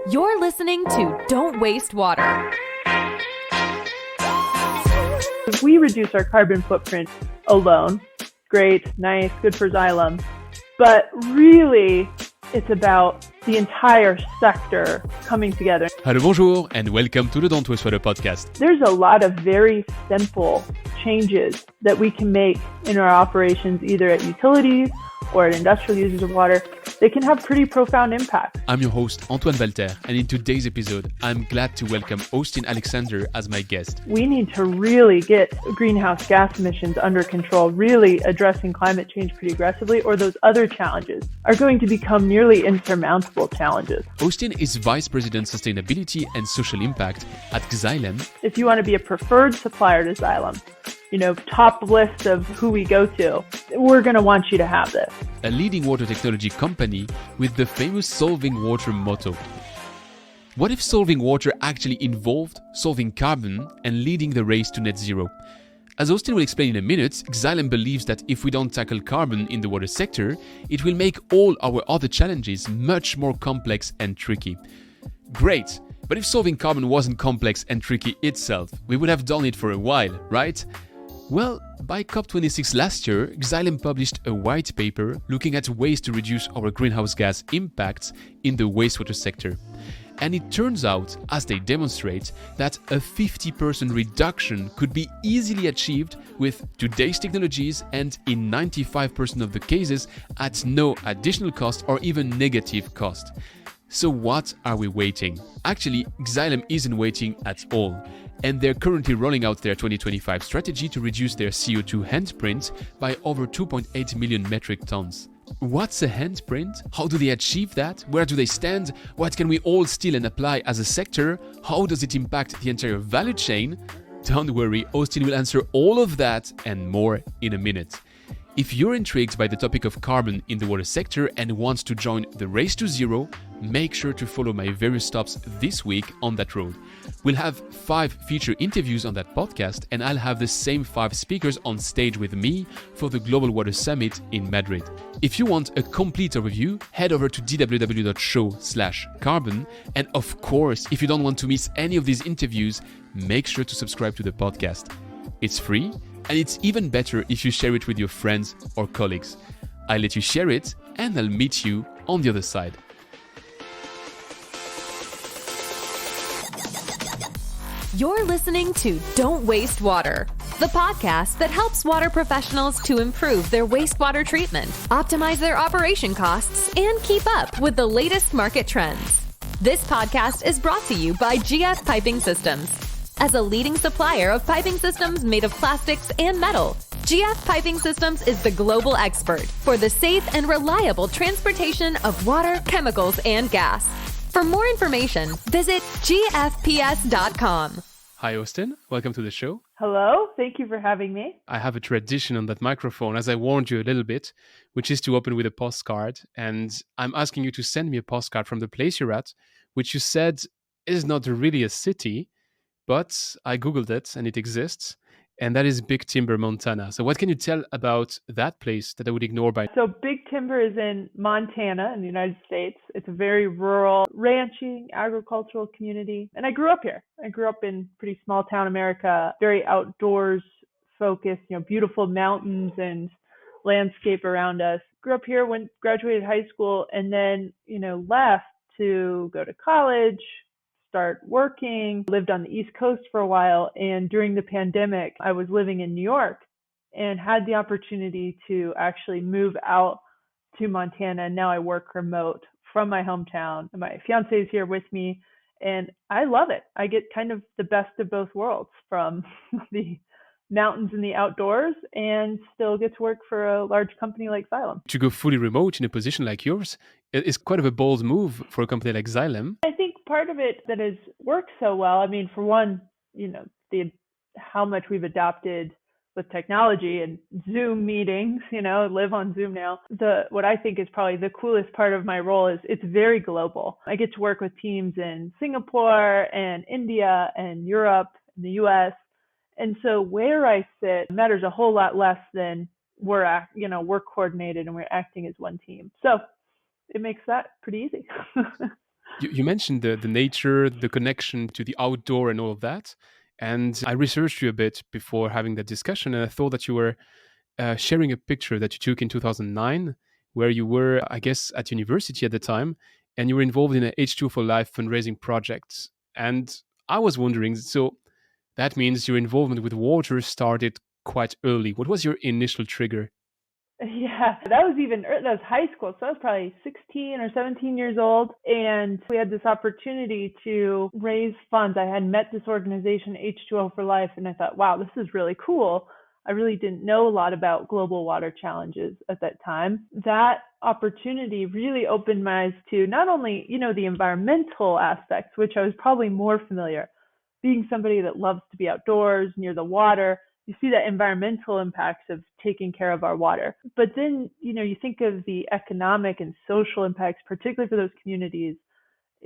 You're listening to Don't Waste Water. If we reduce our carbon footprint alone, great, nice, good for Xylem. But really, it's about the entire sector coming together. Hello, bonjour, and welcome to the Don't Waste Water podcast. There's a lot of very simple changes that we can make in our operations, either at utilities or at industrial users of water, they can have pretty profound impact. I'm your host, Antoine Walter, and in today's episode, I'm glad to welcome Austin Alexander as my guest. We need to really get greenhouse gas emissions under control, really addressing climate change pretty aggressively, or those other challenges are going to become nearly insurmountable challenges. Austin is Vice President Sustainability and Social Impact at Xylem. If you want to be a preferred supplier to Xylem, top list of who we go to, we're going to want you to have this. A leading water technology company with the famous solving water motto. What if solving water actually involved solving carbon and leading the race to net zero? As Austin will explain in a minute, Xylem believes that if we don't tackle carbon in the water sector, it will make all our other challenges much more complex and tricky. Great, but if solving carbon wasn't complex and tricky itself, we would have done it for a while, right? Well, by COP26 last year, Xylem published a white paper looking at ways to reduce our greenhouse gas impacts in the wastewater sector. And it turns out, as they demonstrate, that a 50% reduction could be easily achieved with today's technologies and in 95% of the cases at no additional cost or even negative cost. So what are we waiting? Actually, Xylem isn't waiting at all. And they're currently rolling out their 2025 strategy to reduce their CO2 handprint by over 2.8 million metric tons. What's a handprint? How do they achieve that? Where do they stand? What can we all steal and apply as a sector? How does it impact the entire value chain? Don't worry, Austin will answer all of that and more in a minute. If you're intrigued by the topic of carbon in the water sector and want to join the race to zero, make sure to follow my various stops this week on that road. We'll have 5 feature interviews on that podcast, and I'll have the same 5 speakers on stage with me for the Global Water Summit in Madrid. If you want a complete overview, head over to dww.show/carbon. And of course, if you don't want to miss any of these interviews, make sure to subscribe to the podcast. It's free. And it's even better if you share it with your friends or colleagues. I'll let you share it, and I'll meet you on the other side. You're listening to Don't Waste Water, the podcast that helps water professionals to improve their wastewater treatment, optimize their operation costs, and keep up with the latest market trends. This podcast is brought to you by GF Piping Systems. As a leading supplier of piping systems made of plastics and metal, GF Piping Systems is the global expert for the safe and reliable transportation of water, chemicals, and gas. For more information, visit gfps.com. Hi, Austin. Welcome to the show. Hello, thank you for having me. I have a tradition on that microphone, as I warned you a little bit, which is to open with a postcard. And I'm asking you to send me a postcard from the place you're at, which you said is not really a city. But I Googled it and it exists, and that is Big Timber, Montana. So what can you tell about that place that I would ignore by? So Big Timber is in Montana in the United States. It's a very rural, ranching, agricultural community. And I grew up here. I grew up in pretty small town America, very outdoors focused, beautiful mountains and landscape around us. Grew up here, graduated high school, and then, left to go to college, start working, lived on the East Coast for a while. And during the pandemic, I was living in New York and had the opportunity to actually move out to Montana. And now I work remote from my hometown. My fiance is here with me, and I love it. I get kind of the best of both worlds, from the mountains and the outdoors, and still get to work for a large company like Xylem. To go fully remote in a position like yours is quite of a bold move for a company like Xylem. I think part of it that has worked so well, for one, how much we've adapted with technology and Zoom meetings, live on Zoom now. What I think is probably the coolest part of my role is it's very global. I get to work with teams in Singapore and India and Europe and the US. And so where I sit matters a whole lot less than we're coordinated and we're acting as one team. So it makes that pretty easy. You mentioned the nature, the connection to the outdoor and all of that. And I researched you a bit before having that discussion, and I thought that you were sharing a picture that you took in 2009, where you were, I guess, at university at the time, and you were involved in a H2 for Life fundraising project. And I was wondering, so that means your involvement with water started quite early. What was your initial trigger? Yeah, that was that was high school. So I was probably 16 or 17 years old. And we had this opportunity to raise funds. I had met this organization, H2O for Life, and I thought, wow, this is really cool. I really didn't know a lot about global water challenges at that time. That opportunity really opened my eyes to not only, the environmental aspects, which I was probably more familiar, being somebody that loves to be outdoors, near the water, you see that environmental impacts of taking care of our water. But then, you think of the economic and social impacts, particularly for those communities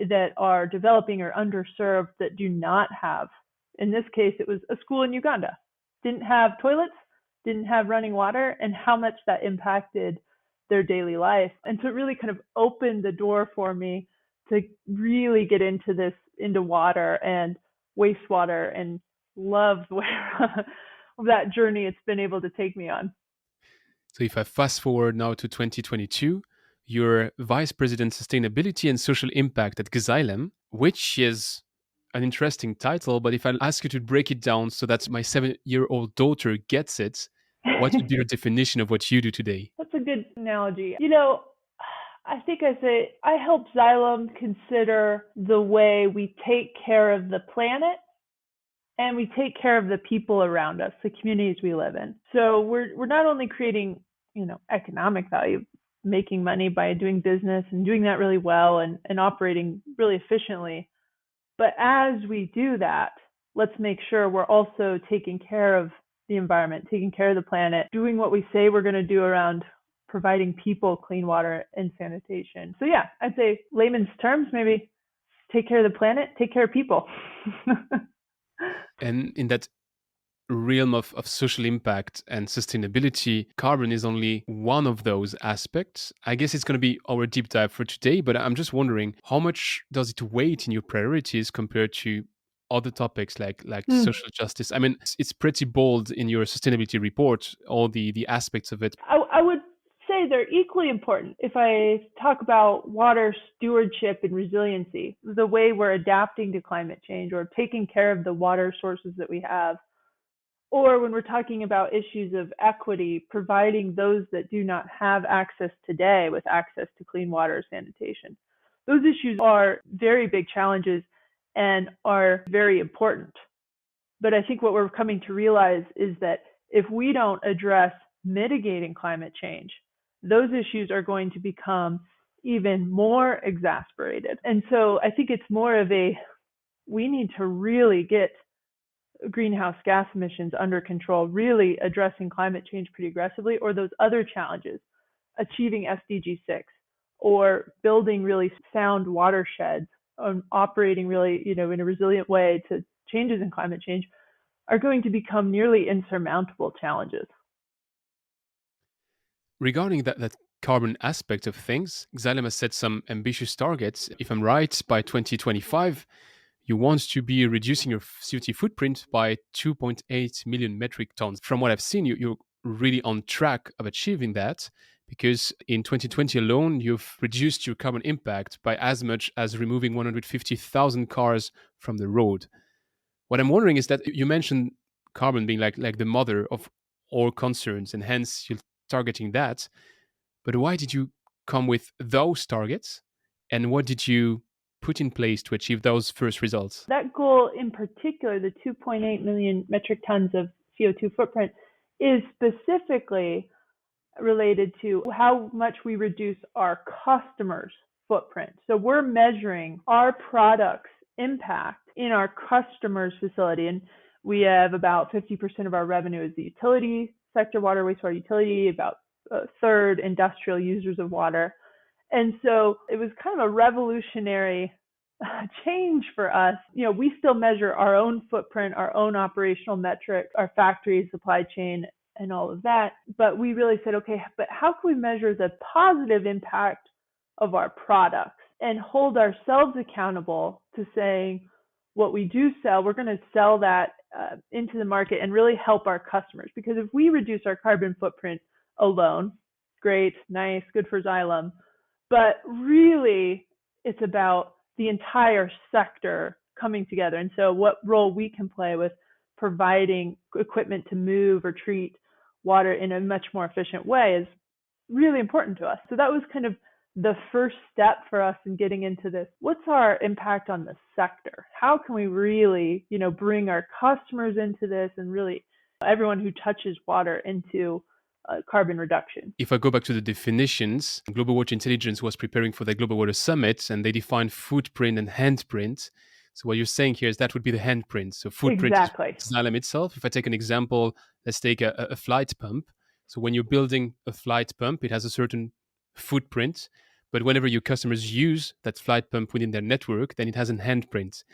that are developing or underserved that do not have. In this case, it was a school in Uganda. Didn't have toilets, didn't have running water, and how much that impacted their daily life. And so it really kind of opened the door for me to really get into water and wastewater, and love where that journey it's been able to take me on. So if I fast forward now to 2022, you're Vice President Sustainability and Social Impact at Xylem, which is an interesting title. But if I ask you to break it down so that my 7-year-old daughter gets it, what would be your definition of what you do today? That's a good analogy. I think I say I help Xylem consider the way we take care of the planet and we take care of the people around us, the communities we live in. So we're not only creating, economic value, making money by doing business and doing that really well and operating really efficiently, but as we do that, let's make sure we're also taking care of the environment, taking care of the planet, doing what we say we're going to do around providing people clean water and sanitation. So yeah, I'd say layman's terms, maybe take care of the planet, take care of people. And in that realm of social impact and sustainability, carbon is only one of those aspects. I guess it's going to be our deep dive for today, but I'm just wondering, how much does it weigh in your priorities compared to other topics like social justice? I mean, it's pretty bold in your sustainability report, all the aspects of it. I would say they're equally important. If I talk about water stewardship and resiliency, the way we're adapting to climate change or taking care of the water sources that we have, or when we're talking about issues of equity, providing those that do not have access today with access to clean water sanitation. Those issues are very big challenges and are very important. But I think what we're coming to realize is that if we don't address mitigating climate change, those issues are going to become even more exacerbated. And so I think it's more of we need to really get greenhouse gas emissions under control, really addressing climate change pretty aggressively, or those other challenges, achieving SDG 6, or building really sound watersheds, operating really, in a resilient way to changes in climate change, are going to become nearly insurmountable challenges. Regarding that carbon aspect of things, Xylem has set some ambitious targets. If I'm right, by 2025, you want to be reducing your CO2 footprint by 2.8 million metric tons. From what I've seen, you're really on track of achieving that, because in 2020 alone, you've reduced your carbon impact by as much as removing 150,000 cars from the road. What I'm wondering is that you mentioned carbon being like the mother of all concerns, and hence you're targeting that. But why did you come with those targets? And what did you put in place to achieve those first results? That goal in particular, the 2.8 million metric tons of CO2 footprint, is specifically related to how much we reduce our customers' footprint. So we're measuring our products' impact in our customers' facility. And we have about 50% of our revenue is the utility sector, water, wastewater utility, about a third industrial users of water. And so it was kind of a revolutionary change for us. We still measure our own footprint, our own operational metrics, our factory, supply chain, and all of that. But we really said, okay, but how can we measure the positive impact of our products? and hold ourselves accountable to saying what we do sell, we're going to sell that into the market and really help our customers. Because if we reduce our carbon footprint alone, great, nice, good for Xylem. But really, it's about the entire sector coming together. And so what role we can play with providing equipment to move or treat water in a much more efficient way is really important to us. So that was kind of the first step for us in getting into this. What's our impact on the sector? How can we really, bring our customers into this and really everyone who touches water into carbon reduction? If I go back to the definitions, Global Water Intelligence was preparing for the Global Water Summit and they defined footprint and handprint. So what you're saying here is that would be the handprint. So footprint Exactly. is Xylem itself. If I take an example, let's take a flight pump. So when you're building a flight pump, it has a certain footprint. But whenever your customers use that flight pump within their network, then it has a handprint.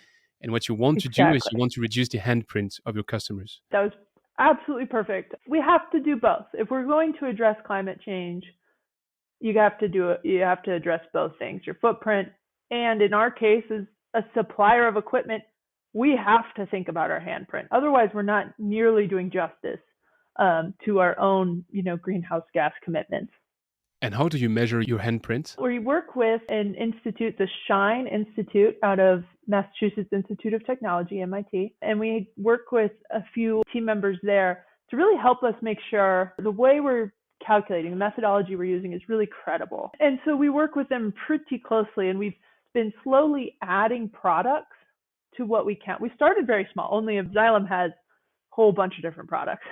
And what you want to do is you want to reduce the handprint of your customers. That was absolutely perfect. We have to do both. If we're going to address climate change, you have to address both things, your footprint, and in our case, as a supplier of equipment, we have to think about our handprint. Otherwise, we're not nearly doing justice to our own, greenhouse gas commitments. And how do you measure your handprint? We work with an institute, the SHINE Institute out of Massachusetts Institute of Technology, MIT, and we work with a few team members there to really help us make sure the way we're calculating, the methodology we're using is really credible. And so we work with them pretty closely, and we've been slowly adding products to what we can. We started very small. Only if Xylem has a whole bunch of different products.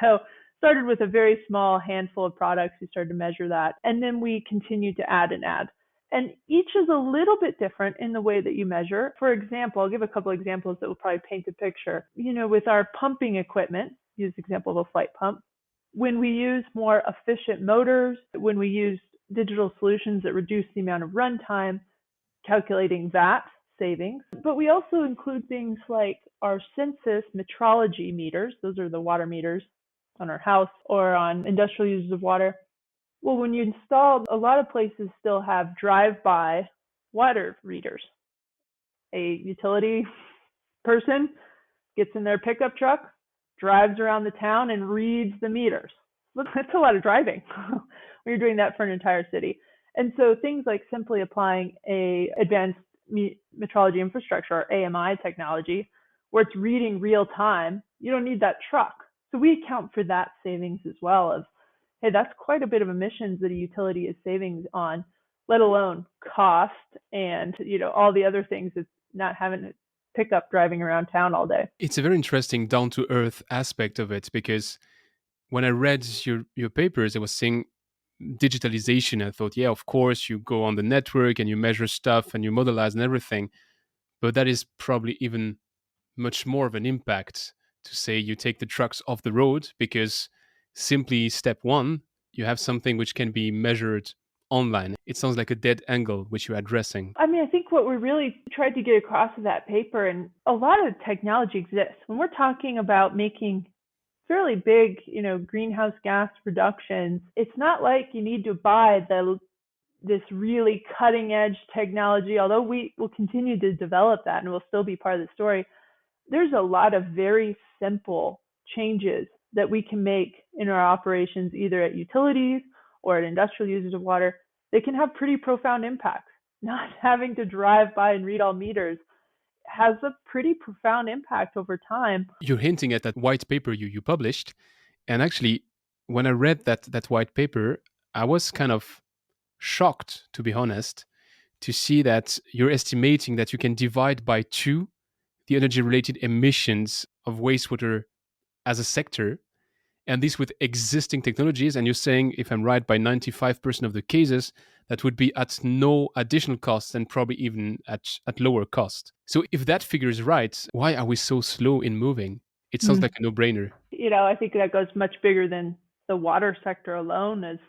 So started with a very small handful of products. We started to measure that. And then we continued to add and add. And each is a little bit different in the way that you measure. For example, I'll give a couple of examples that will probably paint a picture. With our pumping equipment, use the example of a flight pump. When we use more efficient motors, when we use digital solutions that reduce the amount of runtime, calculating that savings. But we also include things like our census metrology meters. Those are the water meters on our house or on industrial uses of water. Well, when you install, a lot of places still have drive-by water readers. A utility person gets in their pickup truck, drives around the town and reads the meters. That's a lot of driving when you're doing that for an entire city. And so things like simply applying a advanced metrology infrastructure or AMI technology, where it's reading real time, you don't need that truck. So we account for that savings as well of, hey, that's quite a bit of emissions that a utility is saving on, let alone cost and, all the other things of not having a pickup driving around town all day. It's a very interesting down-to-earth aspect of it, because when I read your papers, I was saying digitalization. I thought, yeah, of course, you go on the network and you measure stuff and you modelize and everything. But that is probably even much more of an impact to say you take the trucks off the road, because simply step one, you have something which can be measured online. It sounds like a dead angle which you're addressing. I think what we really tried to get across in that paper, and a lot of technology exists. When we're talking about making fairly big, greenhouse gas reductions, it's not like you need to buy this really cutting edge technology, although we will continue to develop that and will still be part of the story. There's a lot of very simple changes that we can make in our operations, either at utilities or at industrial users of water. They can have pretty profound impacts. Not having to drive by and read all meters has a pretty profound impact over time. You're hinting at that white paper you published. And actually, when I read that white paper, I was kind of shocked, to be honest, to see that you're estimating that you can divide by 2 the energy-related emissions of wastewater as a sector, and this with existing technologies. And you're saying, if I'm right, by 95% of the cases, that would be at no additional cost and probably even at lower cost. So if that figure is right, why are we so slow in moving? It sounds like a no-brainer. I think that goes much bigger than the water sector alone. Is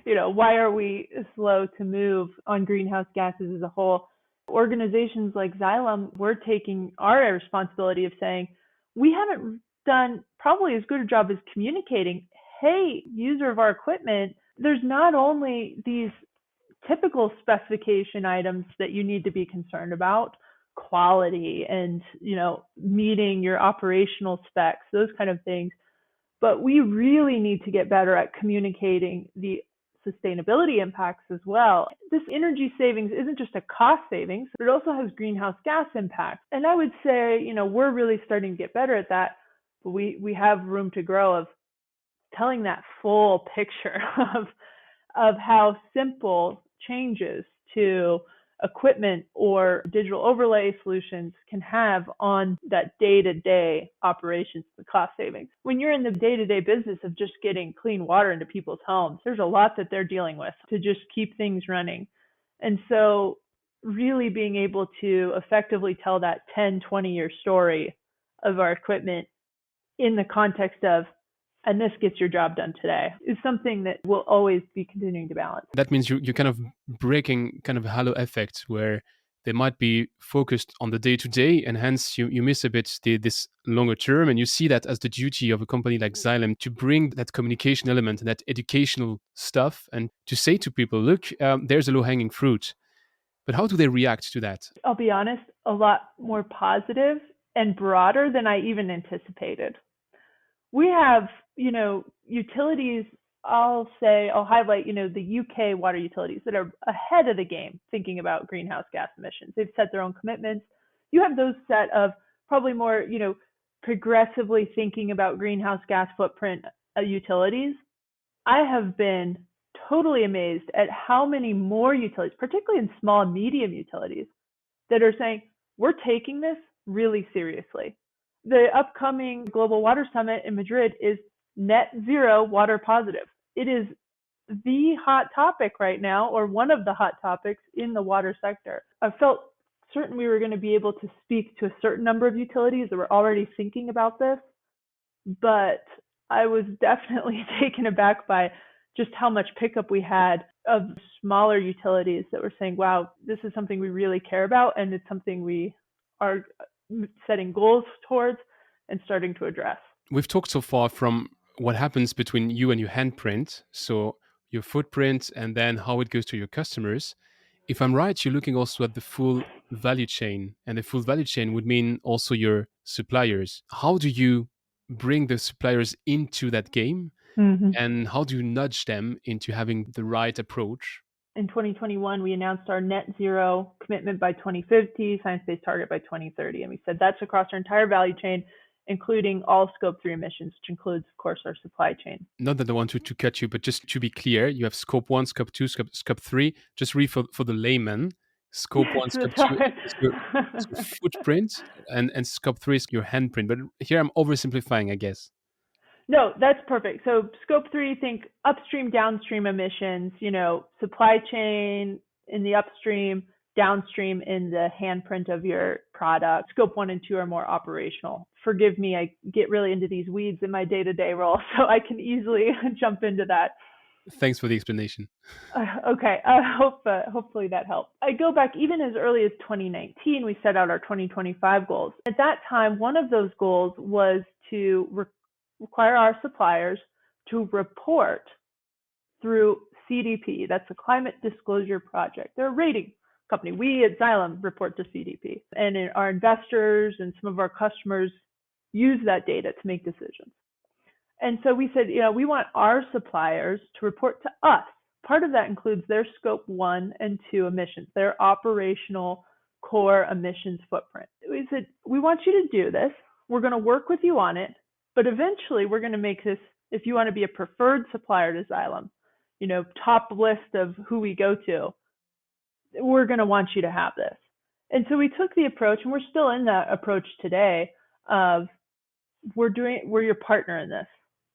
why are we slow to move on greenhouse gases as a whole? Organizations like Xylem, we're taking our responsibility of saying, we haven't done probably as good a job as communicating, hey, user of our equipment, there's not only these typical specification items that you need to be concerned about, quality and, meeting your operational specs, those kind of things. But we really need to get better at communicating the sustainability impacts as well. This energy savings isn't just a cost savings, but it also has greenhouse gas impacts. And I would say, we're really starting to get better at that, but we have room to grow of telling that full picture of how simple changes to equipment or digital overlay solutions can have on that day-to-day operations, the cost savings. When you're in the day-to-day business of just getting clean water into people's homes, there's a lot that they're dealing with to just keep things running. And so really being able to effectively tell that 10, 20-year story of our equipment in the context of, and this gets your job done today, is something that will always be continuing to balance. That means you're kind of breaking kind of a halo effect where they might be focused on the day-to-day, and hence you miss a bit this longer term. And you see that as the duty of a company like Xylem to bring that communication element and that educational stuff and to say to people, look, there's a low-hanging fruit. But how do they react to that? I'll be honest, a lot more positive and broader than I even anticipated. We have, utilities, I'll highlight, the UK water utilities that are ahead of the game thinking about greenhouse gas emissions. They've set their own commitments. You have those set of probably more, progressively thinking about greenhouse gas footprint utilities. I have been totally amazed at how many more utilities, particularly in small and medium utilities, that are saying, we're taking this really seriously. The upcoming Global Water Summit in Madrid is net zero water positive. It is the hot topic right now, or one of the hot topics in the water sector. I felt certain we were going to be able to speak to a certain number of utilities that were already thinking about this, but I was definitely taken aback by just how much pickup we had of smaller utilities that were saying, wow, this is something we really care about, and it's something we are setting goals towards and starting to address. We've talked so far from what happens between you and your handprint, so your footprint, and then how it goes to your customers. If I'm right, you're looking also at the full value chain, and the full value chain would mean also your suppliers. How do you bring the suppliers into that game? Mm-hmm. And how do you nudge them into having the right approach? In 2021, we announced our net zero commitment by 2050, science-based target by 2030. And we said that's across our entire value chain, including all scope 3 emissions, which includes, of course, our supply chain. Not that I want to cut you, but just to be clear, you have scope 1, scope 2, scope 3. Just read for the layman. Scope 1, scope 2 is your footprint, and scope 3 is your handprint. But here I'm oversimplifying, I guess. No, that's perfect. So scope 3, think upstream, downstream emissions, supply chain in the upstream, downstream in the handprint of your product. Scope 1 and 2 are more operational. Forgive me, I get really into these weeds in my day-to-day role, so I can easily jump into that. Thanks for the explanation. Okay, hopefully that helped. I go back even as early as 2019, we set out our 2025 goals. At that time, one of those goals was to require our suppliers to report through CDP. That's the Climate Disclosure Project. They're a rating company. We at Xylem report to CDP, and our investors and some of our customers use that data to make decisions. And so we said, we want our suppliers to report to us. Part of that includes their scope 1 and 2 emissions, their operational core emissions footprint. We said, we want you to do this. We're going to work with you on it. But eventually, we're going to make this, if you want to be a preferred supplier to Xylem, top list of who we go to, we're going to want you to have this. And so we took the approach, and we're still in that approach today, of we're your partner in this.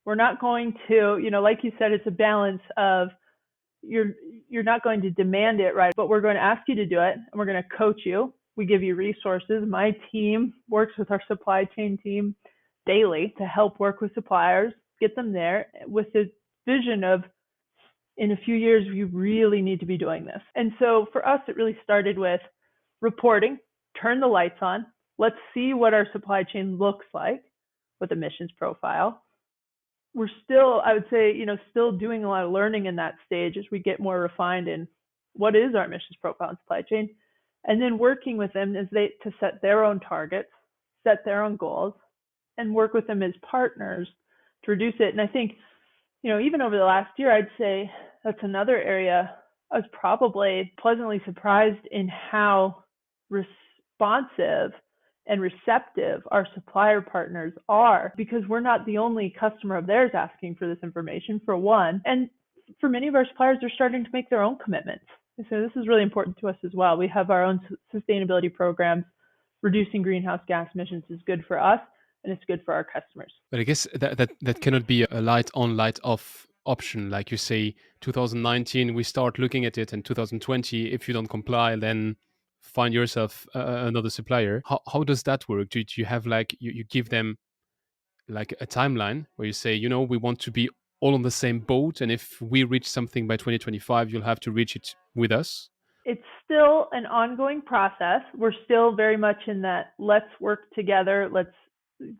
We're not going to, like you said, it's a balance of you're not going to demand it, right? But we're going to ask you to do it, and we're going to coach you. We give you resources. My team works with our supply chain team daily to help work with suppliers, get them there with the vision of, in a few years, you really need to be doing this. And so for us, it really started with reporting, turn the lights on. Let's see what our supply chain looks like with emissions profile. We're still, I would say, still doing a lot of learning in that stage as we get more refined in what is our emissions profile and supply chain, and then working with them to set their own targets, set their own goals, and work with them as partners to reduce it. And I think, even over the last year, I'd say that's another area I was probably pleasantly surprised in how responsive and receptive our supplier partners are, because we're not the only customer of theirs asking for this information, for one. And for many of our suppliers, they're starting to make their own commitments. And so this is really important to us as well. We have our own sustainability programs. Reducing greenhouse gas emissions is good for us, and it's good for our customers. But I guess that cannot be a light on, light off option. Like you say, 2019, we start looking at it, and 2020, if you don't comply, then find yourself another supplier. How does that work? Do you have you give them like a timeline where you say, we want to be all on the same boat, and if we reach something by 2025, you'll have to reach it with us? It's still an ongoing process. We're still very much in that let's work together, let's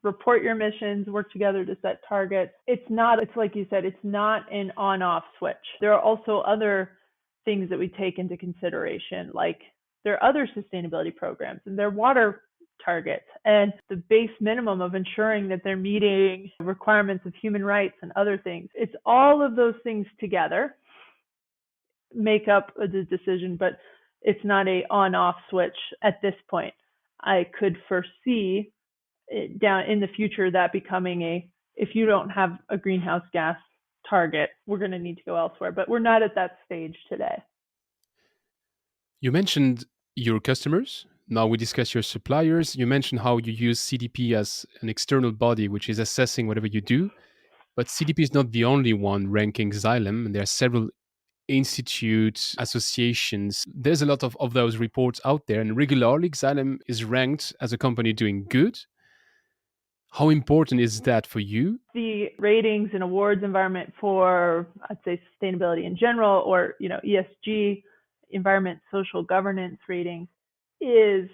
report your emissions, work together to set targets. It's like you said, it's not an on-off switch. There are also other things that we take into consideration, like there are other sustainability programs and there are water targets and the base minimum of ensuring that they're meeting requirements of human rights and other things. It's all of those things together make up the decision, but it's not a on-off switch at this point. I could foresee down in the future that becoming if you don't have a greenhouse gas target, we're going to need to go elsewhere, but we're not at that stage today. You mentioned your customers. Now we discuss your suppliers. You mentioned how you use CDP as an external body, which is assessing whatever you do. But CDP is not the only one ranking Xylem, and there are several institutes, associations. There's a lot of those reports out there, and regularly Xylem is ranked as a company doing good. How important is that for you? The ratings and awards environment for, I'd say, sustainability in general, or ESG, environment, social governance ratings, is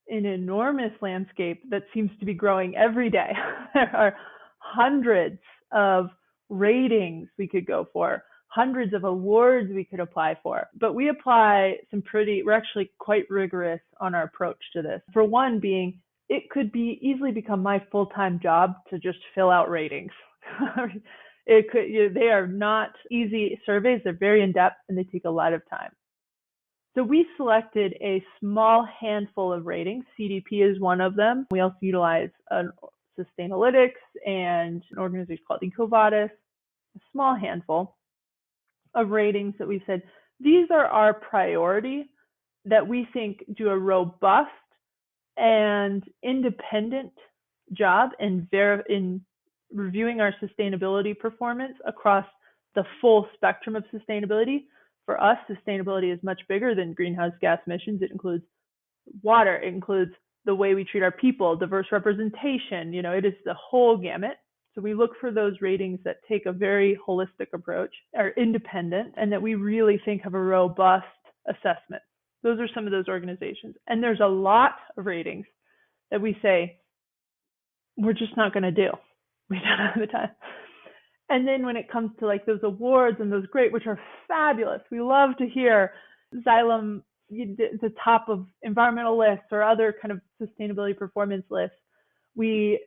an enormous landscape that seems to be growing every day. There are hundreds of ratings we could go for, hundreds of awards we could apply for. But we apply we're actually quite rigorous on our approach to this. For one being, it could easily become my full-time job to just fill out ratings. They are not easy surveys. They're very in-depth and they take a lot of time. So we selected a small handful of ratings. CDP is one of them. We also utilize Sustainalytics and an organization called EcoVadis, a small handful of ratings that we've said, these are our priority that we think do a robust and independent job in reviewing our sustainability performance across the full spectrum of sustainability. For us, sustainability is much bigger than greenhouse gas emissions. It includes water, it includes the way we treat our people, diverse representation, it is the whole gamut. So we look for those ratings that take a very holistic approach, are independent, and that we really think have a robust assessment. Those are some of those organizations. And there's a lot of ratings that we say, we're just not going to do. We don't have the time. And then when it comes to like those awards and those great, which are fabulous, we love to hear Xylem, the top of environmental lists or other kind of sustainability performance lists. We,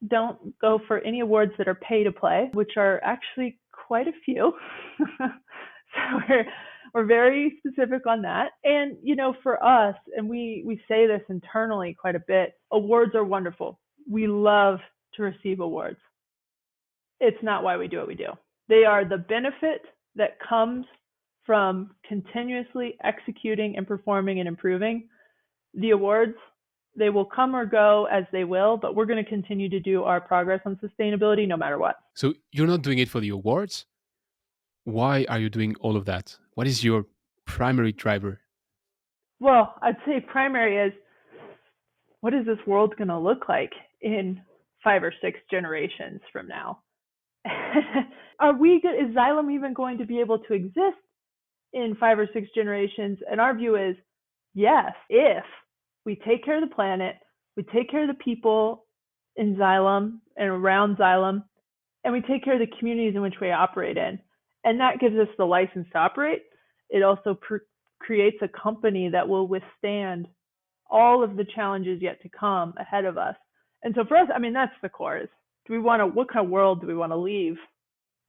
don't go for any awards that are pay to play, which are actually quite a few. So we're very specific on that. And, for us, and we say this internally quite a bit, awards are wonderful. We love to receive awards. It's not why we do what we do. They are the benefit that comes from continuously executing and performing and improving. The awards, they will come or go as they will, but we're going to continue to do our progress on sustainability no matter what. So you're not doing it for the awards. Why are you doing all of that? What is your primary driver? Well, I'd say primary is, what is this world going to look like in 5 or 6 generations from now? Is Xylem even going to be able to exist in 5 or 6 generations? And our view is yes, if we take care of the planet, we take care of the people in Xylem and around Xylem, and we take care of the communities in which we operate in. And that gives us the license to operate. it also creates a company that will withstand all of the challenges yet to come ahead of us. And so for us, I mean, that's the core is, what kind of world do we want to leave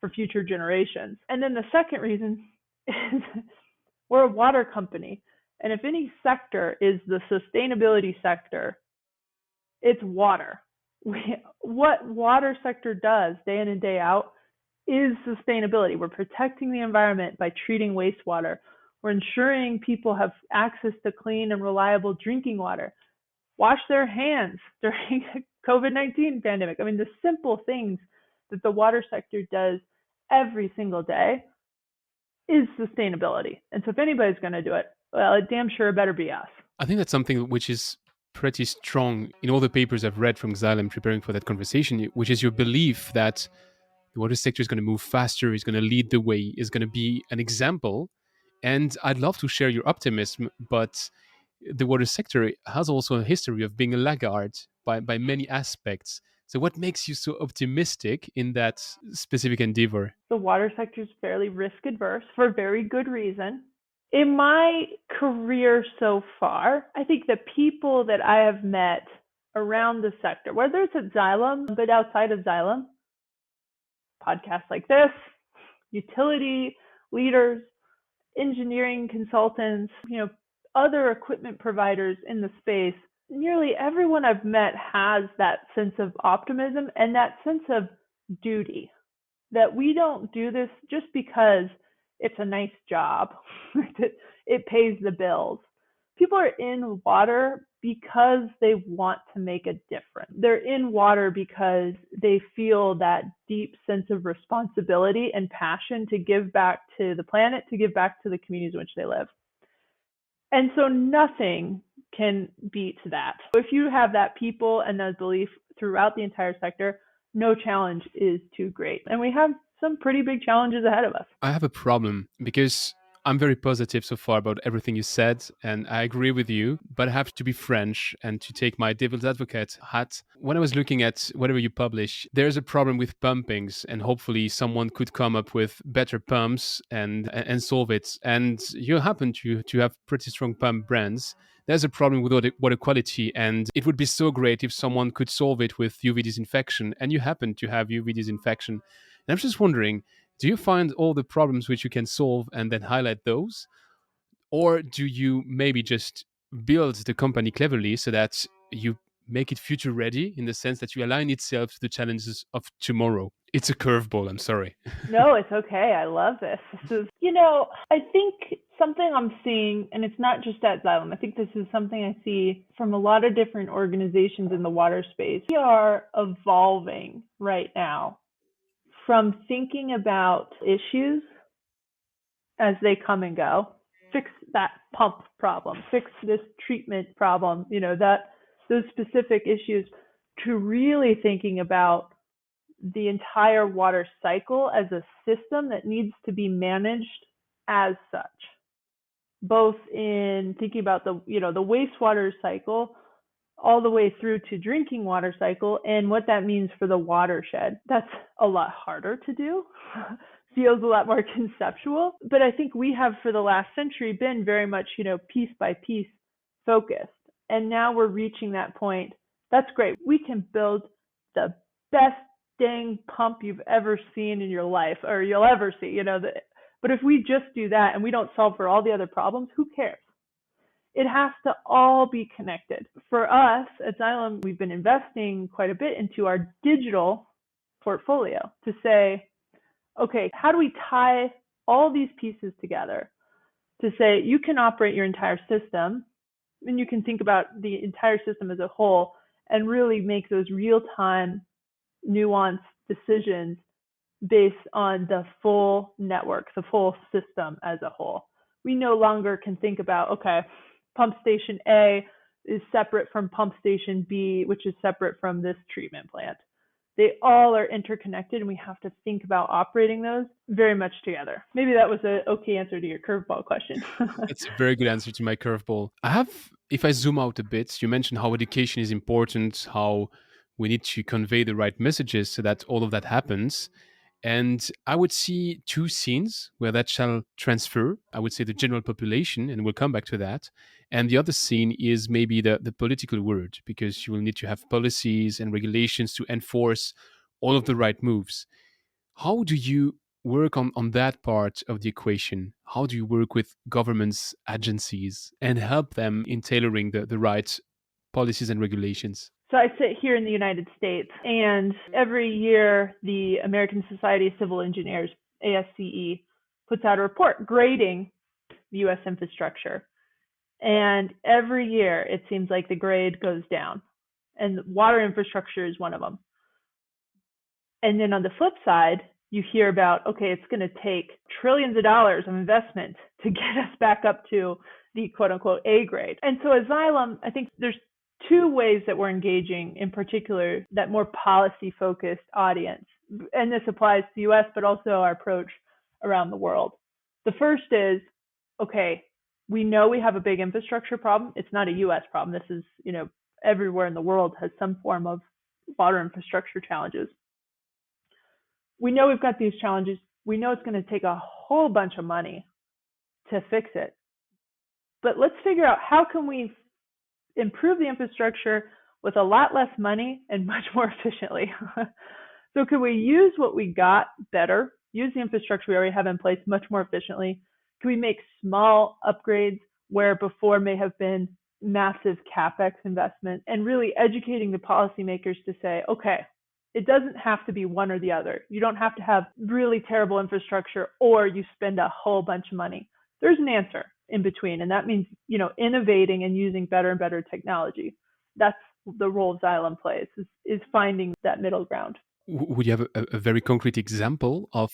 for future generations? And then the second reason is we're a water company. And if any sector is the sustainability sector, it's water. What water sector does day in and day out is sustainability. We're protecting the environment by treating wastewater. We're ensuring people have access to clean and reliable drinking water. Wash their hands during the COVID-19 pandemic. I mean, the simple things that the water sector does every single day is sustainability. And so if anybody's going to do it, well, it damn sure better be us. I think that's something which is pretty strong in all the papers I've read from Xylem preparing for that conversation, which is your belief that the water sector is going to move faster, is going to lead the way, is going to be an example. And I'd love to share your optimism, but the water sector has also a history of being a laggard by many aspects. So what makes you so optimistic in that specific endeavor? The water sector is fairly risk adverse for a very good reason. In my career so far, I think the people that I have met around the sector, whether it's at Xylem, but outside of Xylem, podcasts like this, utility leaders, engineering consultants, other equipment providers in the space, nearly everyone I've met has that sense of optimism and that sense of duty, that we don't do this just because it's a nice job, it pays the bills. People are in water because they want to make a difference. They're in water because they feel that deep sense of responsibility and passion to give back to the planet, to give back to the communities in which they live. And so nothing can beat that. If you have that people and that belief throughout the entire sector, no challenge is too great. And we have some pretty big challenges ahead of us. I have a problem because I'm very positive so far about everything you said, and I agree with you, but I have to be French and to take my devil's advocate hat. When I was looking at whatever you publish, there's a problem with pumpings, and hopefully someone could come up with better pumps and solve it. And you happen to have pretty strong pump brands. There's a problem with water quality, and it would be so great if someone could solve it with UV disinfection, and you happen to have UV disinfection. And I'm just wondering, do you find all the problems which you can solve and then highlight those? Or do you maybe just build the company cleverly so that you make it future ready in the sense that you align itself to the challenges of tomorrow? It's a curveball, I'm sorry. No, it's okay. I love this. This is, I think something I'm seeing, and it's not just at Xylem, I think this is something I see from a lot of different organizations in the water space. We are evolving right now from thinking about issues as they come and go, fix that pump problem, fix this treatment problem, those specific issues, to really thinking about the entire water cycle as a system that needs to be managed as such, both in thinking about the wastewater cycle all the way through to drinking water cycle and what that means for the watershed. That's a lot harder to do. Feels a lot more conceptual, but I think we have for the last century been very much, piece by piece focused. And now we're reaching that point. That's great. We can build the best dang pump you've ever seen in your life, or you'll ever see, but if we just do that and we don't solve for all the other problems, who cares? It has to all be connected. For us at Xylem, we've been investing quite a bit into our digital portfolio to say, okay, how do we tie all these pieces together to say you can operate your entire system and you can think about the entire system as a whole and really make those real-time nuanced decisions based on the full network, the full system as a whole. We no longer can think about, okay, pump station A is separate from pump station B, which is separate from this treatment plant. They all are interconnected, and we have to think about operating those very much together. Maybe that was an okay answer to your curveball question. That's a very good answer to my curveball. If I zoom out a bit, you mentioned how education is important, how we need to convey the right messages so that all of that happens. And I would see two scenes where that shall transfer. I would say the general population, and we'll come back to that. And the other scene is maybe the political world, because you will need to have policies and regulations to enforce all of the right moves. How do you work on that part of the equation? How do you work with governments, agencies, and help them in tailoring the right policies and regulations? So I sit here in the United States, and every year the American Society of Civil Engineers, ASCE, puts out a report grading the U.S. infrastructure. And every year it seems like the grade goes down, and water infrastructure is one of them. And then on the flip side, you hear about, okay, it's going to take trillions of dollars of investment to get us back up to the quote unquote A grade. And so at Xylem, I think there's two ways that we're engaging, in particular, that more policy focused audience. And this applies to the US, but also our approach around the world. The first is, okay, we know we have a big infrastructure problem. It's not a US problem. This is, everywhere in the world has some form of water infrastructure challenges. We know we've got these challenges. We know it's going to take a whole bunch of money to fix it. But let's figure out how can we improve the infrastructure with a lot less money and much more efficiently. So could we use what we got better, use the infrastructure we already have in place much more efficiently? Can we make small upgrades where before may have been massive CapEx investment, and really educating the policymakers to say, okay, it doesn't have to be one or the other. You don't have to have really terrible infrastructure or you spend a whole bunch of money. There's an answer in between, and that means, innovating and using better and better technology. That's the role Xylem plays, is finding that middle ground. Would you have a very concrete example of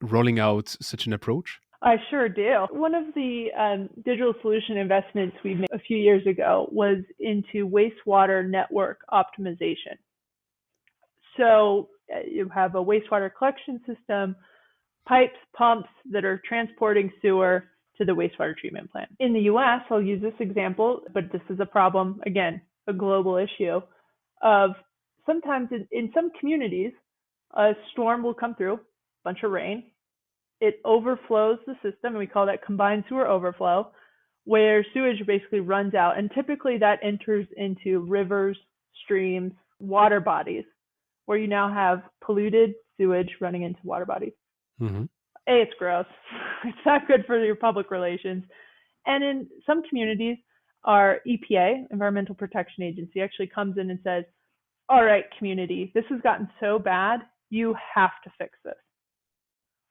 rolling out such an approach? I sure do. One of the digital solution investments we made a few years ago was into wastewater network optimization. So you have a wastewater collection system, pipes, pumps that are transporting sewer to the wastewater treatment plant. In the US, I'll use this example, but this is a problem, again, a global issue of sometimes in some communities, a storm will come through, a bunch of rain. It overflows the system, and we call that combined sewer overflow, where sewage basically runs out. And typically that enters into rivers, streams, water bodies, where you now have polluted sewage running into water bodies. Mm-hmm. It's gross. It's not good for your public relations. And in some communities, our EPA, Environmental Protection Agency, actually comes in and says, all right, community, this has gotten so bad, you have to fix this.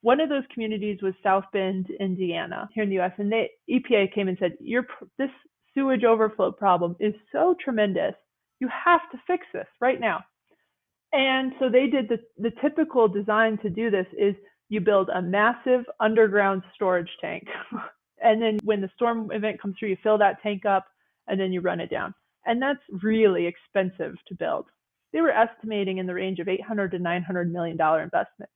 One of those communities was South Bend, Indiana, here in the US, and the EPA came and said, this sewage overflow problem is so tremendous, you have to fix this right now. And so they did the typical design to do this is you build a massive underground storage tank. And then when the storm event comes through, you fill that tank up and then you run it down. And that's really expensive to build. They were estimating in the range of $800 to $900 million investment.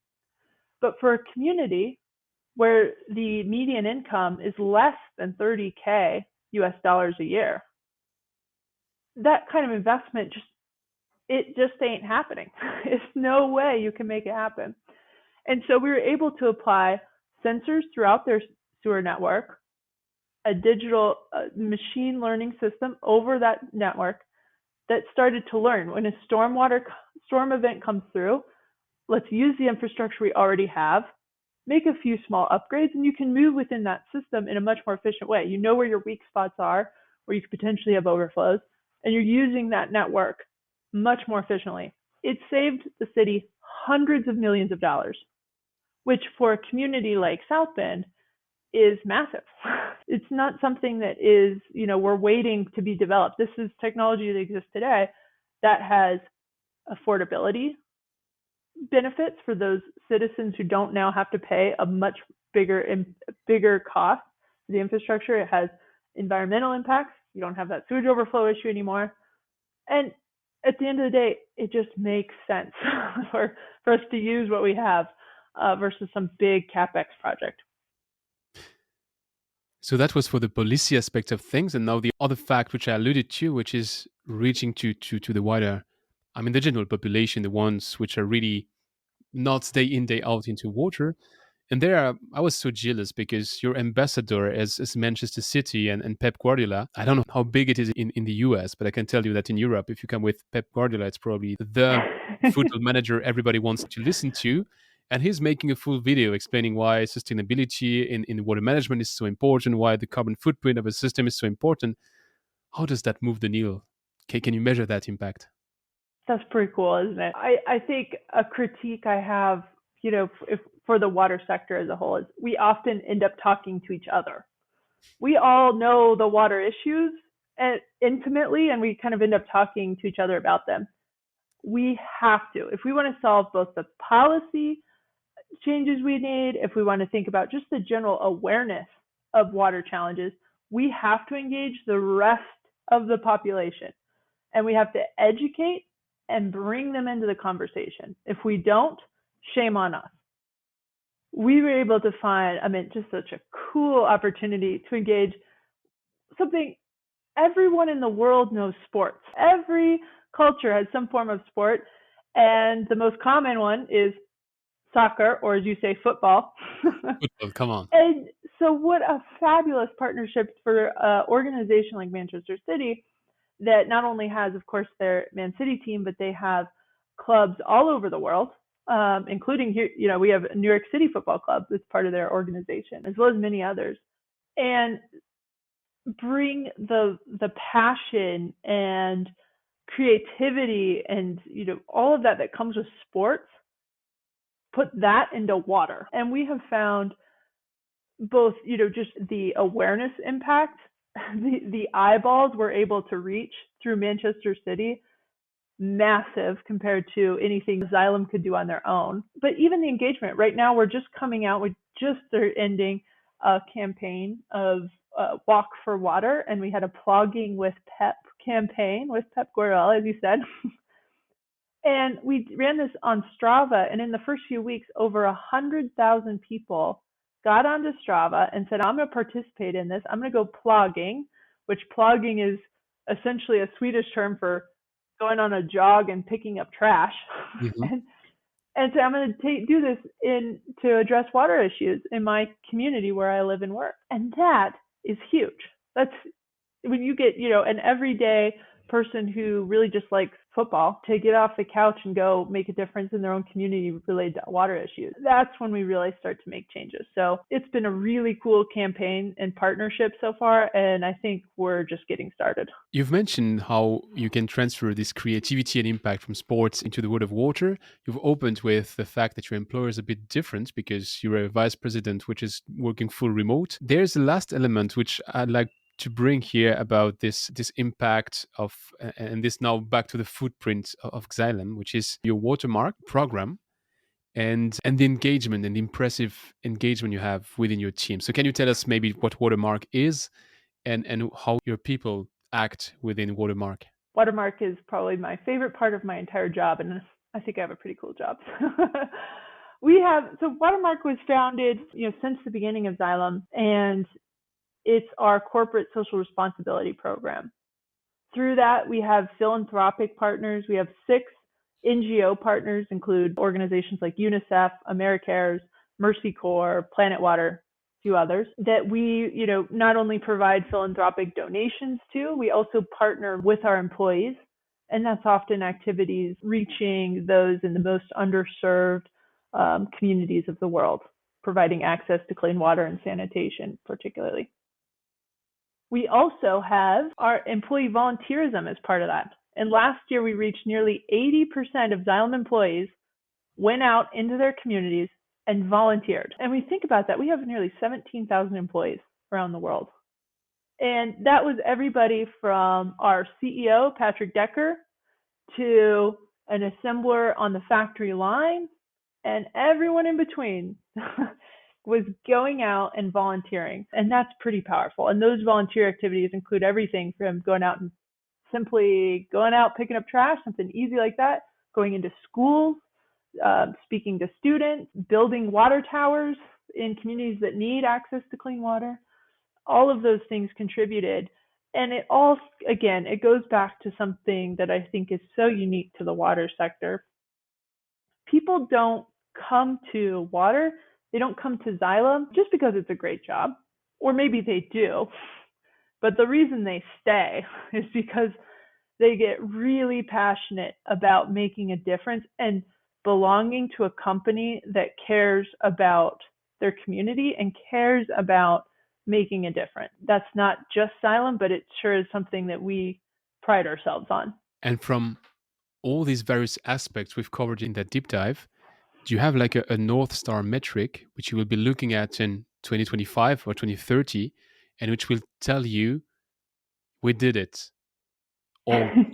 But for a community where the median income is less than $30K US dollars a year, that kind of investment it just ain't happening. It's no way you can make it happen. And so we were able to apply sensors throughout their sewer network, a digital machine learning system over that network that started to learn when a storm event comes through, let's use the infrastructure we already have, make a few small upgrades, and you can move within that system in a much more efficient way. You know where your weak spots are, where you could potentially have overflows, and you're using that network much more efficiently. It saved the city hundreds of millions of dollars, which for a community like South Bend is massive. It's not something that is, we're waiting to be developed. This is technology that exists today that has affordability benefits for those citizens who don't now have to pay a much bigger cost for the infrastructure. It has environmental impacts. You don't have that sewage overflow issue anymore. And at the end of the day, it just makes sense for us to use what we have versus some big CapEx project. So that was for the policy aspect of things. And now the other fact, which I alluded to, which is reaching to the wider, the general population, the ones which are really not day in, day out into water. And I was so jealous because your ambassador is Manchester City and Pep Guardiola. I don't know how big it is in the US, but I can tell you that in Europe, if you come with Pep Guardiola, it's probably the football manager everybody wants to listen to. And he's making a full video explaining why sustainability in water management is so important, why the carbon footprint of a system is so important. How does that move the needle? Can you measure that impact? That's pretty cool, isn't it? I think a critique I have, if for the water sector as a whole, is we often end up talking to each other. We all know the water issues intimately, and we kind of end up talking to each other about them. We have to, if we want to solve both the policy changes we need, if we want to think about just the general awareness of water challenges, we have to engage the rest of the population. And we have to educate and bring them into the conversation. If we don't, shame on us. We were able to find, just such a cool opportunity to engage something. Everyone in the world knows sports. Every culture has some form of sport, and the most common one is soccer, or as you say, football. Football, come on. And so what a fabulous partnership for an organization like Manchester City that not only has, of course, their Man City team, but they have clubs all over the world, including here, we have a New York City Football Club that's part of their organization, as well as many others. And bring the passion and creativity and, all of that comes with sports, put that into water. And we have found both, just the awareness impact, the eyeballs we're able to reach through Manchester City, massive compared to anything Xylem could do on their own. But even the engagement, right now we're just coming out, we just are ending a campaign of Walk for Water, and we had a Plogging with Pep campaign with Pep Guardiola, as you said. And we ran this on Strava, and in the first few weeks, over 100,000 people got onto Strava and said, I'm going to participate in this. I'm going to go plogging, which plogging is essentially a Swedish term for going on a jog and picking up trash. Mm-hmm. and so I'm going to do this to address water issues in my community where I live and work. And that is huge. That's when you get, an everyday person who really just likes football to get off the couch and go make a difference in their own community related to water issues. That's when we really start to make changes. So it's been a really cool campaign and partnership so far, and I think we're just getting started. You've mentioned how you can transfer this creativity and impact from sports into the world of water. You've opened with the fact that your employer is a bit different because you're a vice president, which is working full remote. There's a last element which I'd like to bring here about this impact of, and this now back to the footprint of Xylem, which is your Watermark program and the engagement and the impressive engagement you have within your team. So can you tell us maybe what Watermark is and how your people act within Watermark? Watermark is probably my favorite part of my entire job, and I think I have a pretty cool job. Watermark was founded, since the beginning of Xylem, and it's our corporate social responsibility program. Through that, we have philanthropic partners. We have 6 NGO partners, include organizations like UNICEF, AmeriCares, Mercy Corps, Planet Water, a few others, that we, not only provide philanthropic donations to, we also partner with our employees. And that's often activities reaching those in the most underserved communities of the world, providing access to clean water and sanitation, particularly. We also have our employee volunteerism as part of that. And last year, we reached nearly 80% of Xylem employees went out into their communities and volunteered. And we think about that, we have nearly 17,000 employees around the world. And that was everybody from our CEO, Patrick Decker, to an assembler on the factory line, and everyone in between. Was going out and volunteering. And that's pretty powerful. And those volunteer activities include everything from going out and simply going out, picking up trash, something easy like that, going into schools, speaking to students, building water towers in communities that need access to clean water. All of those things contributed. And it all, again, it goes back to something that I think is so unique to the water sector. People don't come to water, they don't come to Xylem just because it's a great job, or maybe they do, but the reason they stay is because they get really passionate about making a difference and belonging to a company that cares about their community and cares about making a difference. That's not just Xylem, but it sure is something that we pride ourselves on. And from all these various aspects we've covered in that deep dive, do you have like a North Star metric which you will be looking at in 2025 or 2030 and which will tell you we did it or we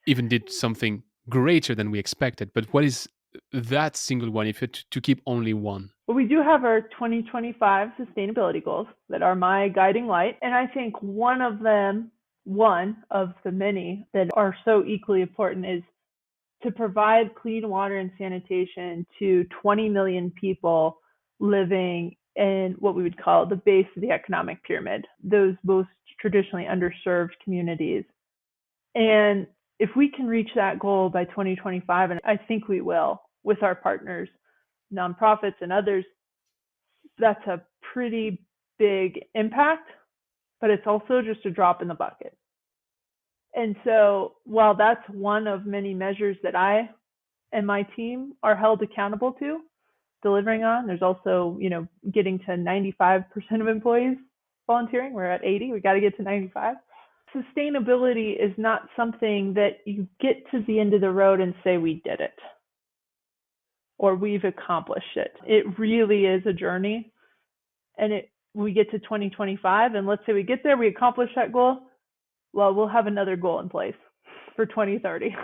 even did something greater than we expected? But what is that single one if you had to keep only one? Well, we do have our 2025 sustainability goals that are my guiding light. And I think one of the many that are so equally important is to provide clean water and sanitation to 20 million people living in what we would call the base of the economic pyramid, those most traditionally underserved communities. And if we can reach that goal by 2025, and I think we will with our partners, nonprofits and others, that's a pretty big impact, but it's also just a drop in the bucket. And so while that's one of many measures that I and my team are held accountable to delivering on, there's also, getting to 95% of employees volunteering. We're at 80. We got to get to 95. Sustainability is not something that you get to the end of the road and say, we did it or we've accomplished it. It really is a journey. And we get to 2025 and let's say we get there, we accomplish that goal. Well, we'll have another goal in place for 2030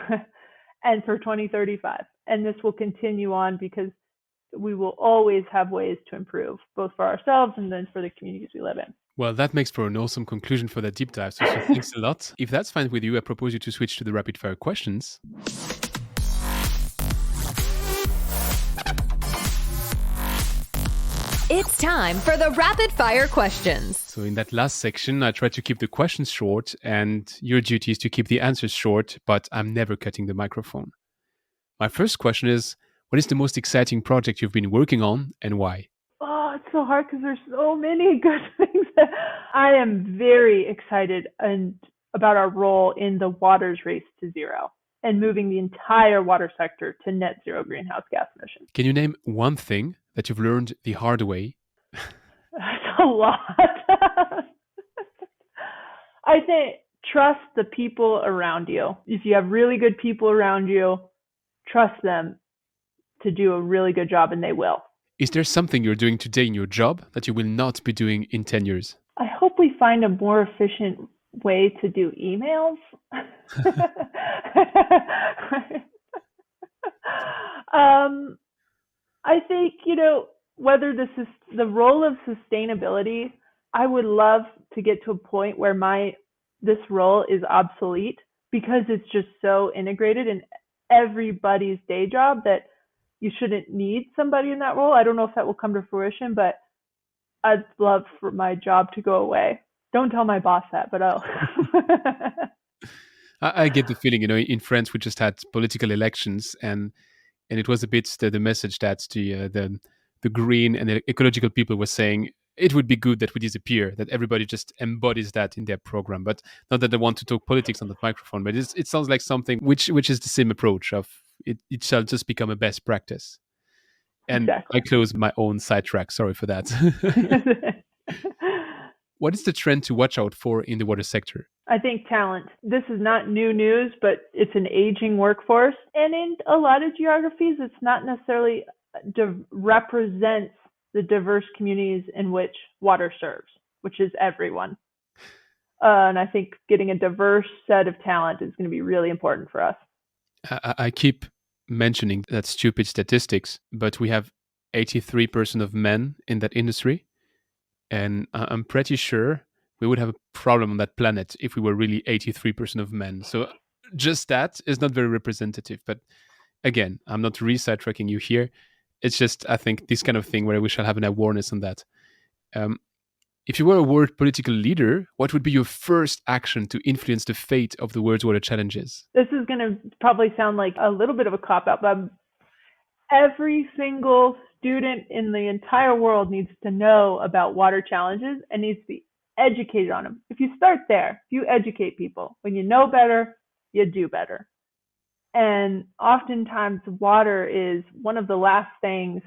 and for 2035. And this will continue on because we will always have ways to improve, both for ourselves and then for the communities we live in. Well, that makes for an awesome conclusion for that deep dive. So thanks a lot. If that's fine with you, I propose you to switch to the rapid fire questions. It's time for the rapid fire questions. So in that last section, I try to keep the questions short and your duty is to keep the answers short, but I'm never cutting the microphone. My first question is, what is the most exciting project you've been working on and why? Oh, it's so hard because there's so many good things. I am very excited about our role in the water's race to zero and moving the entire water sector to net zero greenhouse gas emissions. Can you name one thing that you've learned the hard way? That's a lot. I think trust the people around you. If you have really good people around you, trust them to do a really good job, and they will. Is there something you're doing today in your job that you will not be doing in 10 years? I hope we find a more efficient way to do emails. I think, whether this is the role of sustainability, I would love to get to a point where this role is obsolete because it's just so integrated in everybody's day job that you shouldn't need somebody in that role. I don't know if that will come to fruition, but I'd love for my job to go away. Don't tell my boss that, but I get the feeling, in France, we just had political elections and it was a bit the message that the green and the ecological people were saying it would be good that we disappear, that everybody just embodies that in their program. But not that they want to talk politics on that microphone, but it sounds like something which is the same approach of it shall just become a best practice. And exactly. I close my own sidetrack. Sorry for that. What is the trend to watch out for in the water sector? I think talent. This is not new news, but it's an aging workforce. And in a lot of geographies, it's not necessarily represents the diverse communities in which water serves, which is everyone. And I think getting a diverse set of talent is going to be really important for us. I keep mentioning that stupid statistics, but we have 83% of men in that industry. And I'm pretty sure we would have a problem on that planet if we were really 83% of men. So just that is not very representative. But again, I'm not re-sidetracking you here. It's just, I think, this kind of thing where we shall have an awareness on that. If you were a world political leader, what would be your first action to influence the fate of the world's water challenges? This is going to probably sound like a little bit of a cop-out, but Every single student in the entire world needs to know about water challenges and needs to be educated on them. If you start there, if you educate people, when you know better, you do better. And oftentimes water is one of the last things,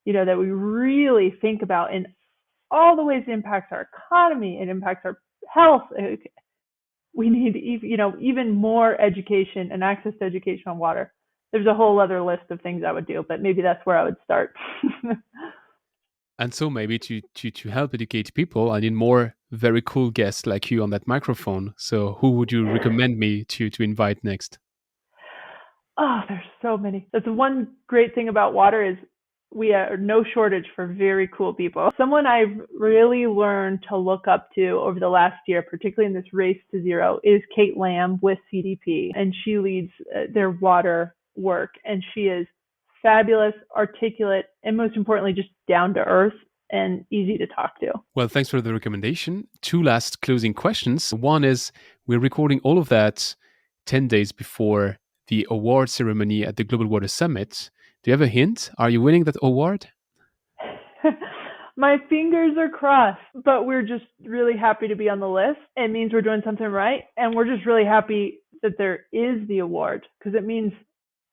that we really think about in all the ways it impacts our economy, it impacts our health. We need even more education and access to education on water. There's a whole other list of things I would do, but maybe that's where I would start. And so maybe to help educate people, I need more very cool guests like you on that microphone. So who would you recommend me to invite next? Oh, there's so many. That's one great thing about water is we are no shortage for very cool people. Someone I've really learned to look up to over the last year, particularly in this race to zero, is Kate Lamb with CDP. And she leads their water work. And she is fabulous, articulate, and most importantly, just down to earth and easy to talk to. Well, thanks for the recommendation. 2 last closing questions. One is, we're recording all of that 10 days before the award ceremony at the Global Water Summit. Do you have a hint? Are you winning that award? My fingers are crossed, but we're just really happy to be on the list. It means we're doing something right. And we're just really happy that there is the award because it means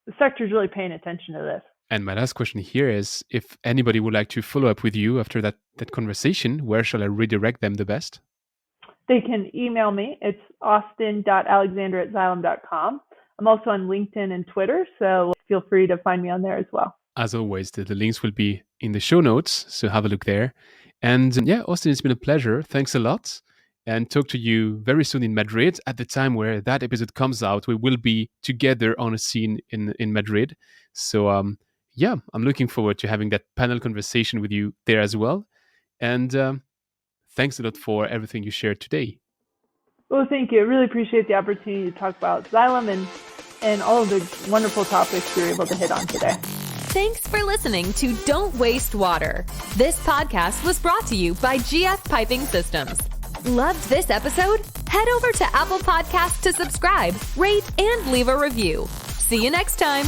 the sector is really paying attention to this. And my last question here is, if anybody would like to follow up with you after that conversation, where shall I redirect them the best? They can email me. It's austin.alexander@xylem.com. I'm also on LinkedIn and Twitter, so feel free to find me on there as well. As always, the links will be in the show notes, so have a look there. And Austin, it's been a pleasure. Thanks a lot. And talk to you very soon in Madrid. At the time where that episode comes out, we will be together on a scene in Madrid. So I'm looking forward to having that panel conversation with you there as well. And thanks a lot for everything you shared today. Well, thank you. I really appreciate the opportunity to talk about Xylem and all of the wonderful topics we were able to hit on today. Thanks for listening to Don't Waste Water. This podcast was brought to you by GF Piping Systems. Loved this episode? Head over to Apple Podcasts to subscribe, rate, and leave a review. See you next time.